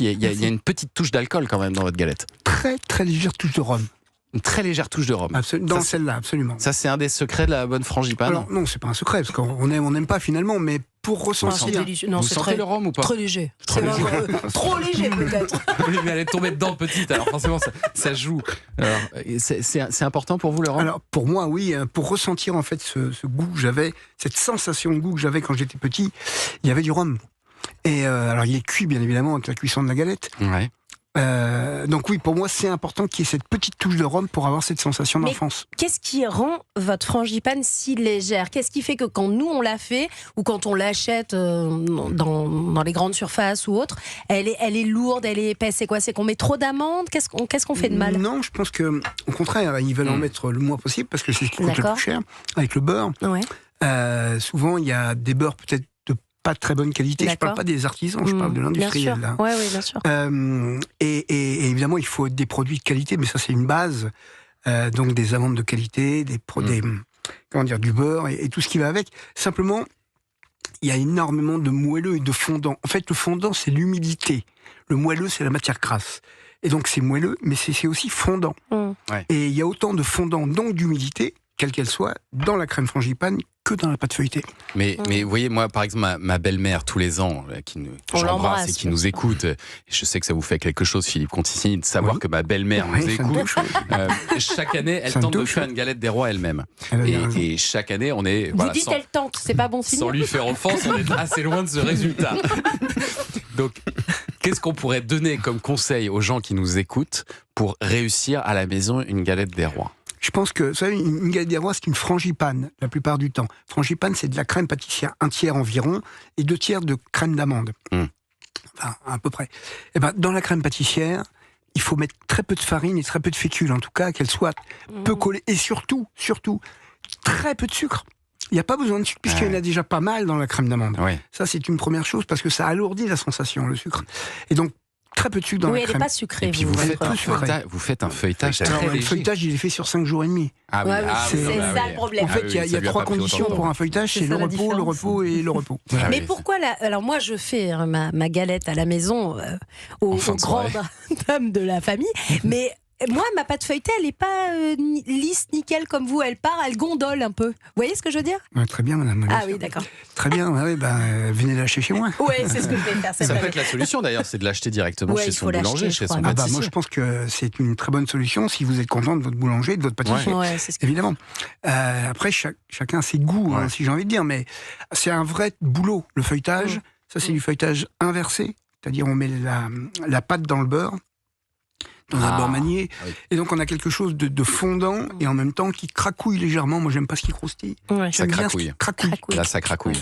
il y a une petite touche d'alcool quand même dans votre galette. Très très légère touche de rhum. Une très légère touche de rhum. Dans celle-là, absolument. Ça, c'est un des secrets de la bonne frangipane. Alors non, c'est pas un secret, parce qu'on n'aime pas finalement, mais pour ressentir... Non, Vous sentez le rhum ou pas? Très léger. Trop léger. Trop léger peut-être. Oui, mais elle est tombée dedans petite, alors forcément ça joue. Alors, c'est important pour vous le rhum? Alors pour moi, oui, pour ressentir en fait ce goût que j'avais, cette sensation de goût que j'avais quand j'étais petit, il y avait du rhum. Et alors il est cuit bien évidemment avec la cuisson de la galette. Ouais. Donc oui, pour moi c'est important qu'il y ait cette petite touche de rhum pour avoir cette sensation d'enfance. Qu'est-ce qui rend votre frangipane si légère? Qu'est-ce qui fait que quand nous on l'a fait, ou quand on l'achète dans les grandes surfaces ou autres, elle est lourde, elle est épaisse? C'est quoi? C'est qu'on met trop d'amandes? Qu'est-ce qu'on fait de mal? Non, je pense que au contraire, ils veulent en mettre le moins possible parce que c'est ce qui coûte le plus cher. Avec le beurre, souvent il y a des beurres peut-être pas de très bonne qualité. Je parle pas des artisans, je parle de l'industriel. Bien sûr. Oui, bien sûr. Et évidemment, il faut des produits de qualité, mais ça c'est une base. Donc des amandes de qualité, du beurre et tout ce qui va avec. Simplement, il y a énormément de moelleux et de fondant. En fait, le fondant, c'est l'humidité. Le moelleux, c'est la matière grasse. Et donc c'est moelleux, mais c'est aussi fondant. Ouais. Et il y a autant de fondant, donc d'humidité, quelle qu'elle soit, dans la crème frangipane que dans la pâte feuilletée. Mais vous voyez, moi, par exemple, ma belle-mère, tous les ans, que j'embrasse et qui nous écoute, et je sais que ça vous fait quelque chose, Philippe Conticini, de savoir que ma belle-mère nous écoute. Chaque année, elle tente de faire une galette des rois elle-même. Et chaque année, on est... Vous dites elle tente, c'est pas bon signe. Sans lui faire offense, on est assez loin de ce résultat. Donc, qu'est-ce qu'on pourrait donner comme conseil aux gens qui nous écoutent pour réussir à la maison une galette des rois? Je pense que, vous savez, une galette des rois, c'est une frangipane, la plupart du temps. Frangipane, c'est de la crème pâtissière, 1/3 environ, et 2/3 de crème d'amande. Enfin, à peu près. Et ben, dans la crème pâtissière, il faut mettre très peu de farine et très peu de fécule, en tout cas, qu'elle soit peu collée. Et surtout, très peu de sucre. Il n'y a pas besoin de sucre, puisqu'il y en a déjà pas mal dans la crème d'amande. Ça, c'est une première chose, parce que ça alourdit la sensation, le sucre. Et donc, très peu de sucre dans la crème. Oui, elle n'est pas sucrée. Et puis vous faites un feuilletage très léger. Le feuilletage, il est fait sur 5 jours et demi. C'est ça le problème. En fait, il y a 3 conditions pour un feuilletage, c'est le repos et le repos. Mais pourquoi alors moi, je fais ma galette à la maison aux grandes dames de la famille, mais... Moi, ma pâte feuilletée, elle n'est pas lisse, nickel comme vous. Elle part, elle gondole un peu. Vous voyez ce que je veux dire? Très bien, madame. Ah oui, d'accord. Très bien, venez l'acheter chez moi. Oui, c'est ce que je vais faire. Ça peut être la solution d'ailleurs, c'est de l'acheter directement chez son boulanger, chez son pâtissier. Moi, je pense que c'est une très bonne solution si vous êtes content de votre boulanger, de votre pâtissier. Évidemment. Après, chacun a ses goûts, si j'ai envie de dire, mais c'est un vrai boulot. Le feuilletage, ça c'est du feuilletage inversé, c'est-à-dire on met la pâte dans le beurre, dans un beurre manié, et donc on a quelque chose de fondant et en même temps qui cracouille légèrement. Moi j'aime pas ce qui croustille. Ça cracouille. Là ça cracouille.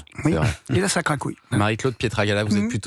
Et là ça cracouille. Marie-Claude Pietragala, vous êtes plutôt